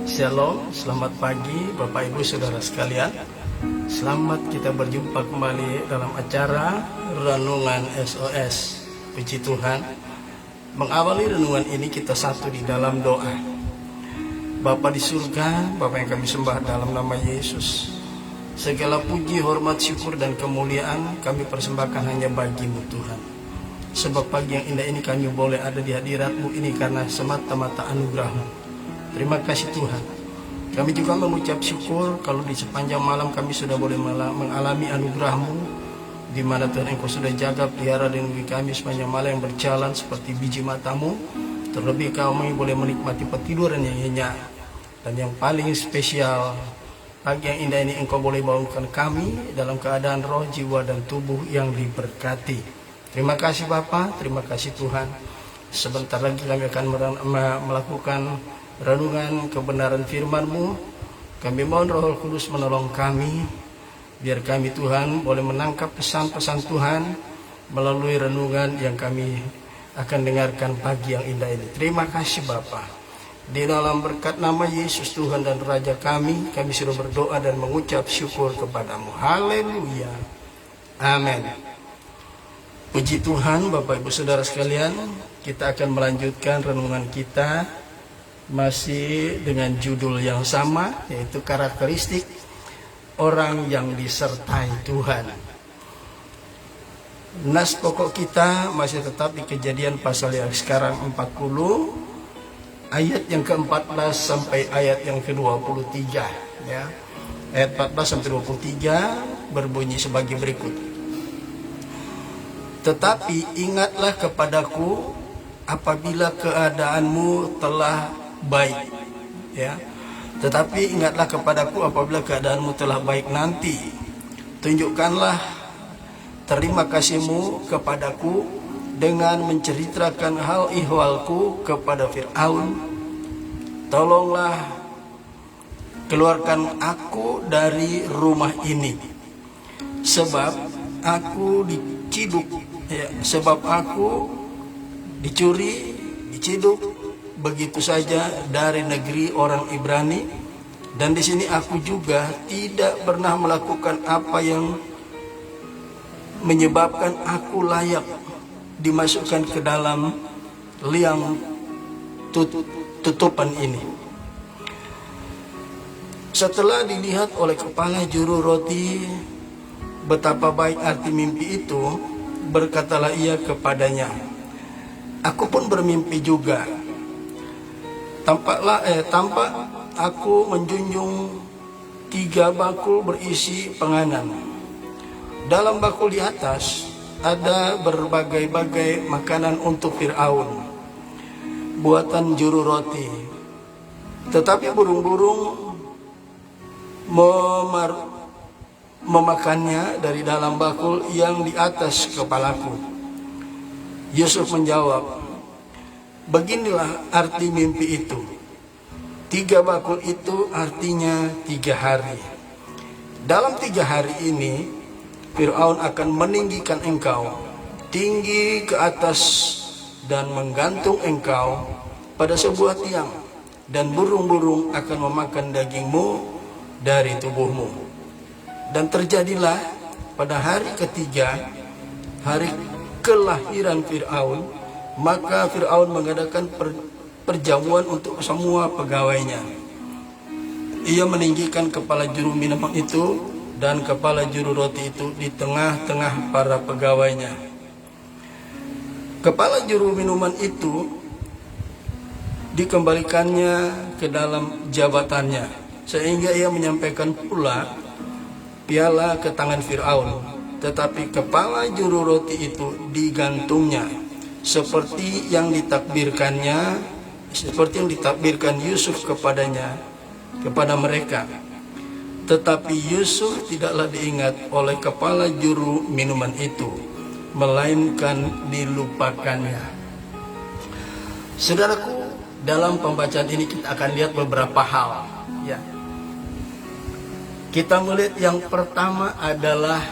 Shalom, selamat pagi Bapak Ibu Saudara sekalian. Selamat kita berjumpa kembali dalam acara Renungan SOS. Puji Tuhan, mengawali renungan ini kita satu di dalam doa. Bapa di surga, Bapa yang kami sembah dalam nama Yesus, segala puji, hormat, syukur, dan kemuliaan kami persembahkan hanya bagi-Mu Tuhan. Sebab pagi yang indah ini kami boleh ada di hadirat-Mu ini karena semata-mata anugerah-Mu. Terima kasih Tuhan. Kami juga mengucap syukur kalau di sepanjang malam kami sudah boleh mengalami anugerah-Mu, di mana Tuhan Engkau sudah jaga pelihara dan bagi kami sepanjang malam yang berjalan seperti biji mata-Mu. Terlebih kami boleh menikmati petiduran yang nyenyak. Dan yang paling spesial, pagi yang indah ini Engkau boleh bangunkan kami dalam keadaan roh, jiwa, dan tubuh yang diberkati. Terima kasih Bapa, terima kasih Tuhan. Sebentar lagi kami akan melakukan renungan kebenaran firman-Mu. Kami mohon Roh Kudus menolong kami, biar kami Tuhan boleh menangkap pesan-pesan Tuhan melalui renungan yang kami akan dengarkan pagi yang indah ini. Terima kasih Bapa. Di dalam berkat nama Yesus Tuhan dan Raja kami sudah berdoa dan mengucap syukur kepada-Mu. Haleluya. Amin. Puji Tuhan, Bapak Ibu Saudara sekalian, kita akan melanjutkan renungan kita masih dengan judul yang sama, yaitu karakteristik orang yang disertai Tuhan. Nas pokok kita masih tetap di Kejadian pasal yang sekarang 40, ayat yang ke-14 sampai ayat yang ke-23 ya. Ayat 14 sampai 23 berbunyi sebagai berikut. Tetapi ingatlah kepadaku apabila keadaanmu telah baik, ya. Tetapi ingatlah kepadaku apabila keadaanmu telah baik nanti. Tunjukkanlah terima kasih-Mu kepadaku dengan menceritakan hal ihwalku kepada Fir'aun. Tolonglah keluarkan aku dari rumah ini, sebab aku diciduk, ya, sebab aku dicuri, diciduk begitu saja dari negeri orang Ibrani, dan di sini aku juga tidak pernah melakukan apa yang menyebabkan aku layak dimasukkan ke dalam liang tutupan ini. Setelah dilihat oleh kepala juru roti betapa baik arti mimpi itu, berkatalah ia kepadanya, aku pun bermimpi juga. Tampak aku menjunjung 3 bakul berisi penganan. Dalam bakul di atas ada berbagai-bagai makanan untuk Fir'aun, buatan juru roti. Tetapi burung-burung memakannya dari dalam bakul yang di atas kepalaku. Yusuf menjawab, beginilah arti mimpi itu. 3 bakul itu artinya 3 hari. Dalam 3 hari ini Fir'aun akan meninggikan engkau tinggi ke atas dan menggantung engkau pada sebuah tiang, dan burung-burung akan memakan dagingmu dari tubuhmu. Dan terjadilah pada hari ketiga, hari kelahiran Fir'aun, maka Fir'aun mengadakan perjamuan untuk semua pegawainya. Ia meninggikan kepala juru minuman itu dan kepala juru roti itu di tengah-tengah para pegawainya. Kepala juru minuman itu dikembalikannya ke dalam jabatannya, sehingga ia menyampaikan pula piala ke tangan Fir'aun. Tetapi kepala juru roti itu digantungnya, seperti yang ditakbirkan Yusuf kepada mereka. Tetapi Yusuf tidaklah diingat oleh kepala juru minuman itu, melainkan dilupakannya. Saudaraku, dalam pembacaan ini kita akan lihat beberapa hal, ya. Kita melihat yang pertama adalah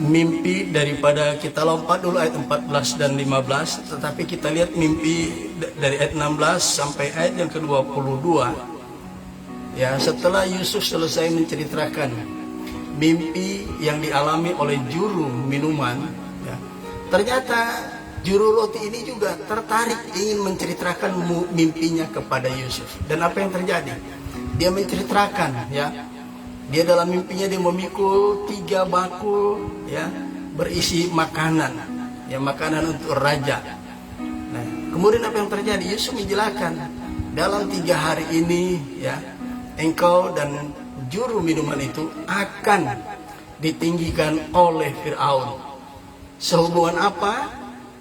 mimpi daripada kita lompat dulu ayat 14 dan 15, tetapi kita lihat mimpi dari ayat 16 sampai ayat yang ke-22. Ya, setelah Yusuf selesai menceritakan mimpi yang dialami oleh juru minuman, ya, ternyata juru roti ini juga tertarik ingin menceritakan mimpinya kepada Yusuf. Dan apa yang terjadi? Dia menceritakan, ya, dia dalam mimpinya dia memikul 3 bakul, ya, berisi makanan, ya, makanan untuk raja. Nah, kemudian apa yang terjadi? Yusuf menjelaskan, dalam 3 hari ini, ya, engkau dan juru minuman itu akan ditinggikan oleh Fir'aun. Sehubungan apa?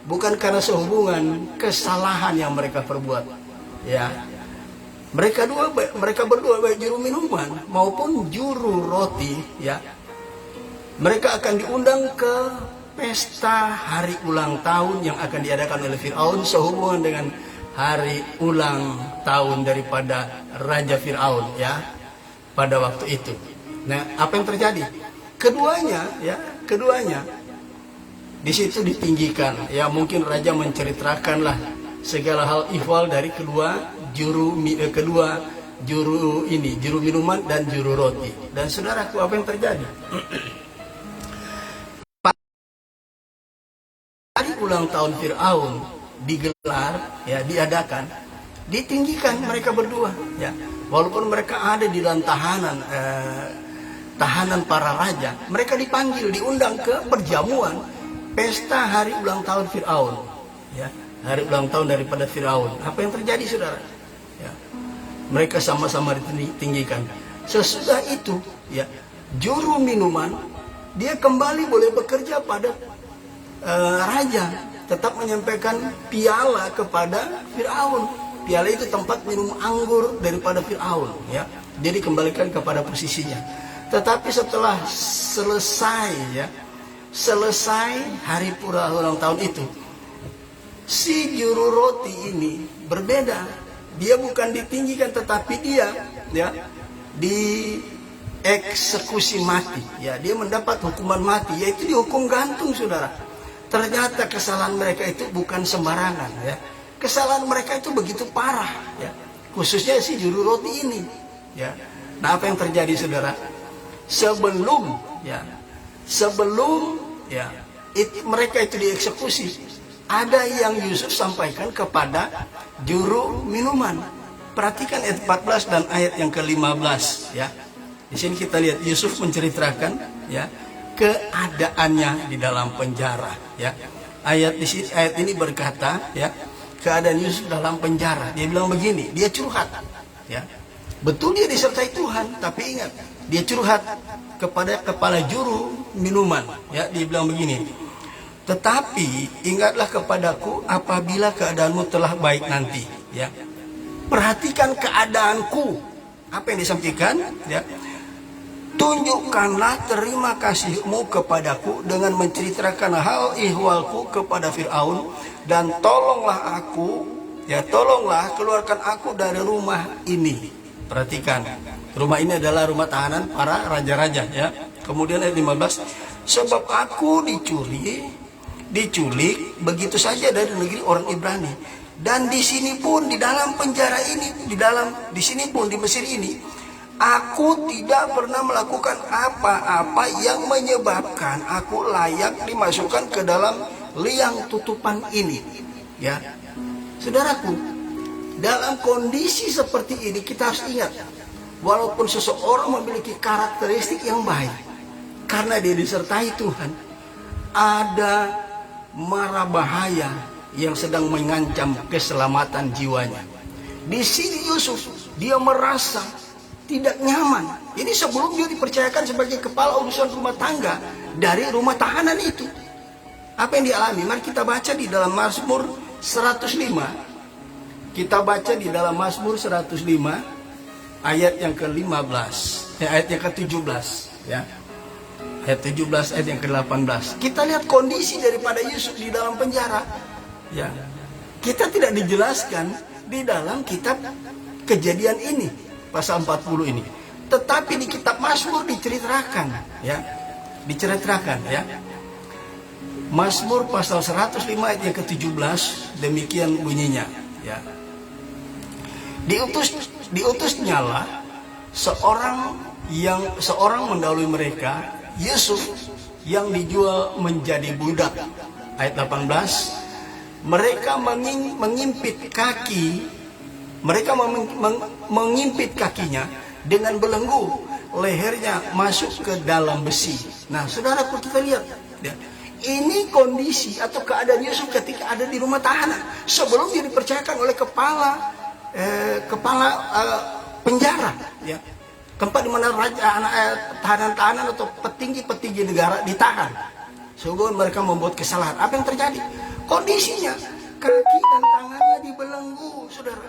Bukan karena sehubungan kesalahan yang mereka perbuat, ya. Mereka berdua baik juru minuman maupun juru roti, ya, mereka akan diundang ke pesta hari ulang tahun yang akan diadakan oleh Fir'aun sehubungan dengan hari ulang tahun daripada Raja Fir'aun, ya, pada waktu itu. Nah, apa yang terjadi? Keduanya di situ ditinggikan. Ya, mungkin raja menceritakanlah segala hal ihwal dari kedua juru minuman dan juru roti. Dan saudaraku, apa yang terjadi? Hari ulang tahun Fir'aun digelar, ya, diadakan, ditinggikan mereka berdua, ya. Walaupun mereka ada di dalam tahanan para raja, mereka dipanggil, diundang ke perjamuan pesta hari ulang tahun Fir'aun, ya, hari ulang tahun daripada Fir'aun. Apa yang terjadi, saudara? Ya, mereka sama-sama ditinggikan. Sesudah itu, ya, juru minuman dia kembali boleh bekerja pada raja, tetap menyampaikan piala kepada Fir'aun. Piala itu tempat minum anggur daripada Fir'aun, ya. Jadi kembalikan kepada posisinya. Tetapi setelah selesai hari ulang tahun itu, si juru roti ini berbeda. Dia bukan ditinggikan, tetapi dia, ya, dieksekusi mati. Ya, dia mendapat hukuman mati, yaitu dihukum gantung, saudara. Ternyata kesalahan mereka itu bukan sembarangan, ya. Kesalahan mereka itu begitu parah, ya. Khususnya si juru roti ini, ya. Nah, apa yang terjadi, saudara? Sebelum mereka itu dieksekusi, ada yang Yusuf sampaikan kepada juru minuman. Perhatikan ayat 14 dan ayat yang ke-15, ya. Di sini kita lihat Yusuf menceritakan, ya, keadaannya di dalam penjara, ya. Ayat ini berkata, ya, keadaan Yusuf dalam penjara. Dia bilang begini, dia curhat, ya. Betul dia disertai Tuhan, tapi ingat, dia curhat kepada kepala juru minuman, ya. Dia bilang begini, tetapi ingatlah kepadaku apabila keadaanmu telah baik nanti, ya. Perhatikan keadaanku. Apa yang disampaikan, ya? Tunjukkanlah terima kasihmu kepadaku dengan menceritakan hal ihwalku kepada Fir'aun, dan tolonglah aku, ya, tolonglah keluarkan aku dari rumah ini. Perhatikan, rumah ini adalah rumah tahanan para raja-raja, ya. Kemudian ayat 15, sebab aku diculik begitu saja dari negeri orang Ibrani, dan di sini pun, di dalam penjara ini, di sini pun, di Mesir ini, aku tidak pernah melakukan apa-apa yang menyebabkan aku layak dimasukkan ke dalam liang tutupan ini, ya. Saudaraku, dalam kondisi seperti ini kita harus ingat, walaupun seseorang memiliki karakteristik yang baik, karena dia disertai Tuhan, ada mara bahaya yang sedang mengancam keselamatan jiwanya. Di sini Yusuf, dia merasa tidak nyaman. Ini sebelum dia dipercayakan sebagai kepala urusan rumah tangga dari rumah tahanan itu. Apa yang dialami? Mari kita baca di dalam Mazmur 105. Kita baca di dalam Mazmur 105 ayat yang ke-15, ayat yang ke-17, ya. Ayat 17, ayat yang ke-18. Kita lihat kondisi daripada Yusuf di dalam penjara, ya. Kita tidak dijelaskan di dalam kitab Kejadian ini, pasal 40 ini. Tetapi di kitab Mazmur diceritakan, ya. Diceritakan, ya. Mazmur pasal 105 ayat yang ke-17 demikian bunyinya, ya. Diutusnyalah seorang mendahului mereka, Yusuf yang dijual menjadi budak. Ayat 18, mereka mengimpit kakinya dengan belenggu, lehernya masuk ke dalam besi. Nah, saudaraku, kita lihat, ya, ini kondisi atau keadaan Yusuf ketika ada di rumah tahanan sebelum dia dipercayakan oleh kepala penjara, ya, tempat di mana tahanan-tahanan atau petinggi-petinggi negara ditahan sebelum mereka membuat kesalahan. Apa yang terjadi? Kondisinya kaki dan tangannya dibelenggu, saudara,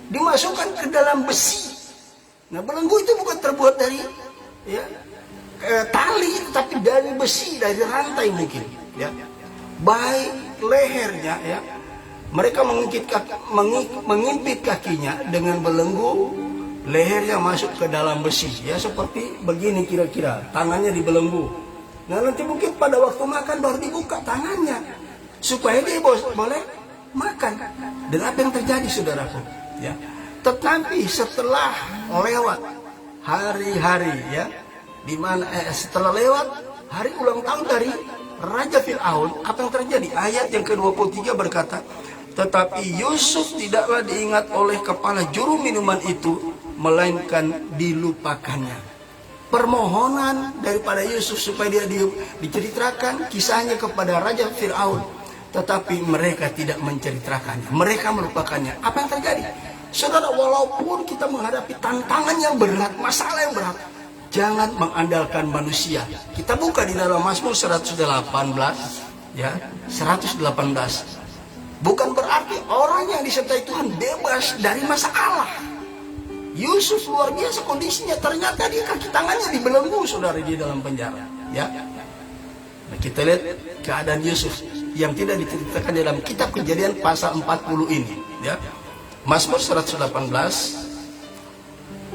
dimasukkan ke dalam besi. Nah, belenggu itu bukan terbuat dari, ya, tali, tapi dari besi, dari rantai mungkin, ya. Baik lehernya, ya, mereka mengimpit kakinya dengan belenggu, lehernya masuk ke dalam besi, ya, seperti begini kira-kira, tangannya dibelenggu. Nah, nanti mungkin pada waktu makan baru dibuka tangannya supaya dia boleh makan. Dan apa yang terjadi, saudaraku, ya? Tetapi setelah lewat hari-hari, ya, di mana setelah lewat hari ulang tahun dari Raja Fir'aun, apa yang terjadi? Ayat yang ke-23 berkata, tetapi Yusuf tidaklah diingat oleh kepala juru minuman itu, melainkan dilupakannya. Permohonan daripada Yusuf supaya dia diceritakan kisahnya kepada Raja Fir'aun, tetapi mereka tidak menceritakannya, mereka melupakannya. Apa yang terjadi? Saudara, walaupun kita menghadapi tantangan yang berat, masalah yang berat, jangan mengandalkan manusia. Kita buka di dalam Mazmur 118, ya, 118. Bukan berarti orang yang disertai Tuhan bebas dari masalah. Yusuf luar biasa kondisinya, ternyata dia kaki tangannya dibelenggu, saudara, di dalam penjara, ya. Nah, kita lihat keadaan Yusuf yang tidak diceritakan dalam kitab Kejadian pasal 40 ini, ya. Mazmur 118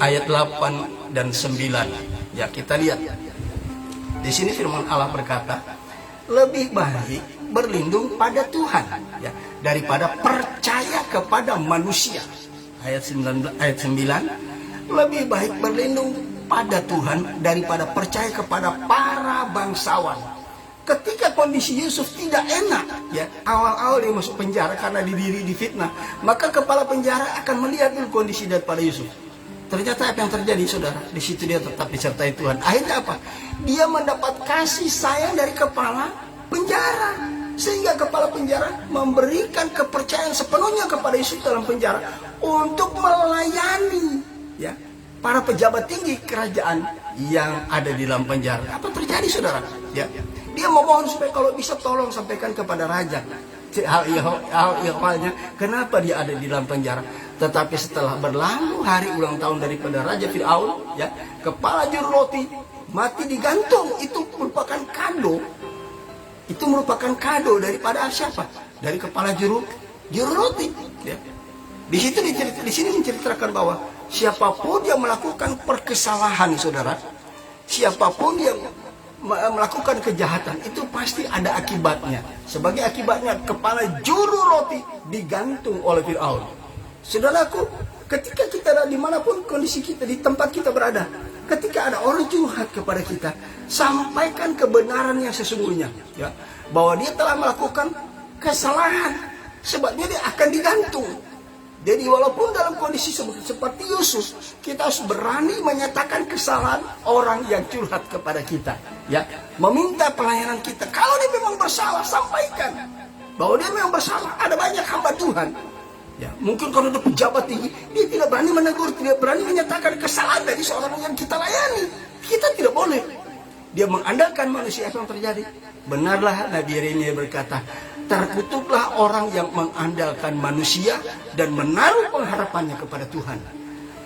ayat 8 dan 9. Ya, kita lihat. Di sini firman Allah berkata, lebih baik berlindung pada Tuhan, ya, daripada percaya kepada manusia. Ayat 9, lebih baik berlindung pada Tuhan daripada percaya kepada para bangsawan. Ketika kondisi Yusuf tidak enak, ya, awal-awal dia masuk penjara karena difitnah, maka kepala penjara akan melihat dulu kondisi daripada Yusuf. Ternyata apa yang terjadi, saudara? Di situ dia tetap disertai Tuhan. Akhirnya apa? Dia mendapat kasih sayang dari kepala penjara, sehingga kepala penjara memberikan kepercayaan sepenuhnya kepada Yusuf dalam penjara untuk melayani, ya, para pejabat tinggi kerajaan yang ada di dalam penjara. Apa terjadi, saudara? Ya, dia memohon supaya kalau bisa tolong sampaikan kepada raja hal ihwalnya, kenapa dia ada di dalam penjara. Tetapi setelah berlalu hari ulang tahun daripada Raja Fir'aun, ya, kepala juru roti mati digantung. Itu merupakan kado. Itu merupakan kado daripada siapa? Dari kepala juru roti, ya. Di sini menceritakan bahwa siapapun yang melakukan perkesalahan, saudara, siapapun yang melakukan kejahatan itu pasti ada akibatnya. Sebagai akibatnya kepala juru roti digantung oleh Fir'aun. Saudaraku, ketika kita dimanapun kondisi kita, di tempat kita berada, ketika ada orang curhat kepada kita, sampaikan kebenaran yang sesungguhnya, ya, bahwa dia telah melakukan kesalahan, sebabnya dia akan digantung. Jadi walaupun dalam kondisi seperti Yusuf, kita harus berani menyatakan kesalahan orang yang curhat kepada kita, ya, meminta pelayanan kita. Kalau dia memang bersalah, sampaikan bahwa dia memang bersalah. Ada banyak hamba Tuhan, ya, mungkin kalau ada pejabat tinggi, dia tidak berani menegur, tidak berani menyatakan kesalahan dari seorang yang kita layani. Kita tidak boleh. Dia mengandalkan manusia. Apa yang terjadi? Benarlah Nabi Yeremia berkata, terkutuklah orang yang mengandalkan manusia dan menaruh pengharapannya kepada Tuhan.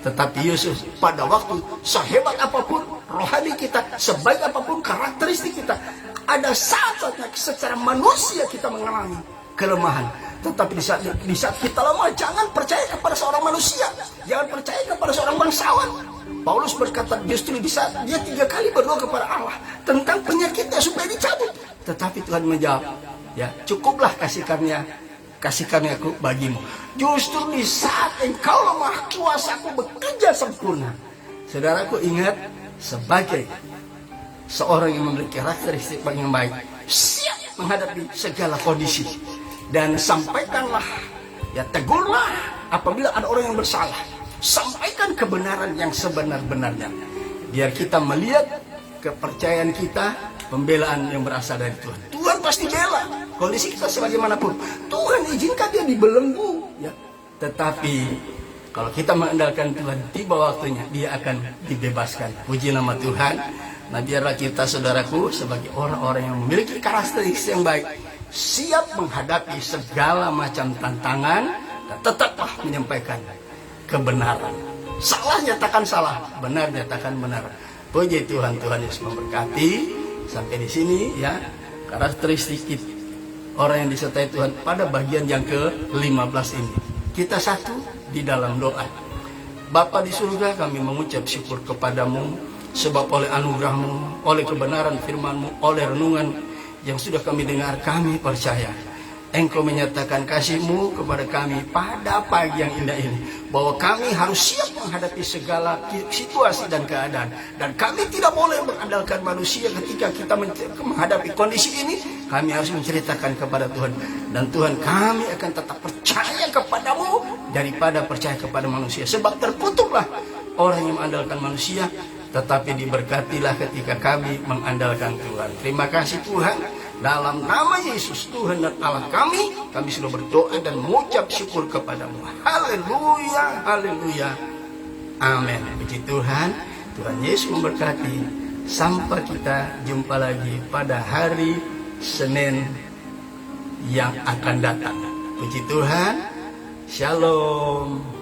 Tetapi Yusuf, pada waktu sehebat apapun rohani kita, sebaik apapun karakteristik kita, ada saat-saatnya secara manusia kita mengalami kelemahan. Tetapi di saat kita lemah, jangan percaya kepada seorang manusia, jangan percaya kepada seorang bangsawan. Paulus berkata justru di saat dia 3 kali berdoa kepada Allah tentang penyakitnya supaya dicabut, Tetapi Tuhan menjawab, ya cukuplah kasih karuniaku bagimu. Justru di saat engkau lemah, kuasaku bekerja sempurna. Saudaraku ingat, sebagai seorang yang memiliki karakteristik yang baik, siap menghadapi segala kondisi. Dan sampaikanlah, ya tegurlah apabila ada orang yang bersalah. Sampaikan kebenaran yang sebenar-benarnya. Biar kita melihat kepercayaan kita, pembelaan yang berasal dari Tuhan. Tuhan pasti bela kondisi kita sebagaimanapun. Tuhan izinkan dia dibelenggu, ya. Tetapi kalau kita mengandalkan Tuhan, tiba waktunya dia akan dibebaskan. Puji nama Tuhan. Nah, biarlah kita, saudaraku, sebagai orang-orang yang memiliki karakteristik yang baik, siap menghadapi segala macam tantangan dan tetaplah menyampaikan kebenaran. Salah nyatakan salah, benar nyatakan benar. Puji Tuhan, Tuhan Yesus memberkati. Sampai di sini, ya, karakteristik orang yang disertai Tuhan pada bagian yang ke-15 ini. Kita satu di dalam doa. Bapa di surga, kami mengucap syukur kepadamu, sebab oleh anugerah-Mu, oleh kebenaran firman-Mu, oleh renungan yang sudah kami dengar, kami percaya Engkau menyatakan kasih-Mu kepada kami pada pagi yang indah ini, bahwa kami harus siap menghadapi segala situasi dan keadaan. Dan kami tidak boleh mengandalkan manusia ketika kita menghadapi kondisi ini. Kami harus menceritakan kepada Tuhan. Dan Tuhan, kami akan tetap percaya kepadamu daripada percaya kepada manusia. Sebab terkutuklah orang yang mengandalkan manusia, tetapi diberkatilah ketika kami mengandalkan Tuhan. Terima kasih Tuhan. Dalam nama Yesus Tuhan dan Allah kami sudah berdoa dan mengucap syukur kepadamu. Haleluya, haleluya. Amin. Puji Tuhan. Tuhan Yesus memberkati. Sampai kita jumpa lagi pada hari Senin yang akan datang. Puji Tuhan. Shalom.